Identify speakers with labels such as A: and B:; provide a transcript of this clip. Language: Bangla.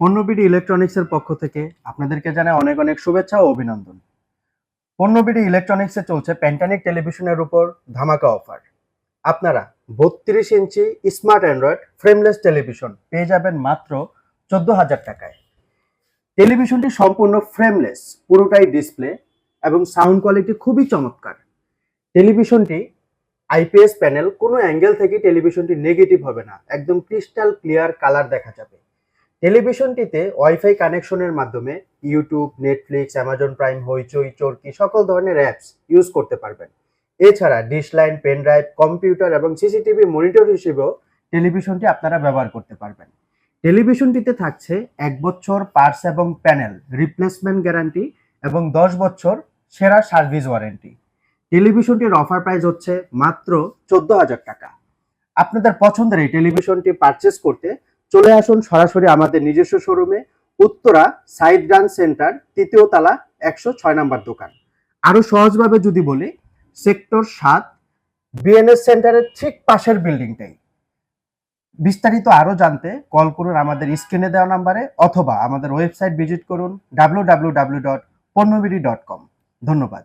A: পণ্যবিডি ইলেকট্রনিক্সের পক্ষ থেকে আপনাদেরকে জানাই অনেক অনেক শুভেচ্ছা ও অভিনন্দন। পণ্যবিডি ইলেকট্রনিক্সে চলছে প্যান্টানিক টেলিভিশনের উপর ধামাকা অফার। আপনারা 32 ইঞ্চি স্মার্ট অ্যান্ড্রয়েড ফ্রেমলেস টেলিভিশন পেয়ে যাবেন মাত্র 14,000 টাকায়। টেলিভিশনটি সম্পূর্ণ ফ্রেমলেস, পুরোটাই ডিসপ্লে এবং সাউন্ড কোয়ালিটি খুবই চমৎকার। টেলিভিশনটি আইপিএস প্যানেল, কোনো অ্যাঙ্গেল থেকে টেলিভিশনটি নেগেটিভ হবে না, একদম ক্রিস্টাল ক্লিয়ার কালার দেখা যাবে। টেলিভিশনটিতে ওয়াইফাই কানেকশনের মাধ্যমে ইউটিউব, নেটফ্লিক্স, অ্যামাজন প্রাইম, হইচই, চরকি সকল ধরনের অ্যাপস ইউজ করতে পারবেন। এছাড়া dish line, pen drive, computer এবং সিসিটিভি মনিটর হিসেবেও টেলিভিশনটি আপনারা ব্যবহার করতে পারবেন। টেলিভিশনটিতে থাকছে 1 বছর পার্টস এবং প্যানেল রিপ্লেসমেন্ট গ্যারান্টি এবং 10 বছর সেরা সার্ভিস ওয়ারেন্টি। টেলিভিশনটির অফার প্রাইস হচ্ছে মাত্র 14,000 টাকা। আপনাদের পছন্দের এই টেলিভিশনটি পারচেস করতে চলে আসুন সরাসরি আমাদের নিজস্ব শোরুমে, উত্তরা সাইড ব্রাঞ্চ সেন্টার, 3য় তলা, 106 নম্বর দোকান। আরো সহজভাবে যদি বলি, সেক্টর 7 বিএনএস সেন্টারের ঠিক পাশের বিল্ডিংটাই। বিস্তারিত আরো জানতে কল করুন আমাদের স্ক্রিনে দেওয়া নাম্বারে অথবা আমাদের ওয়েবসাইট ভিজিট করুন www.ponnobidi.com। ধন্যবাদ।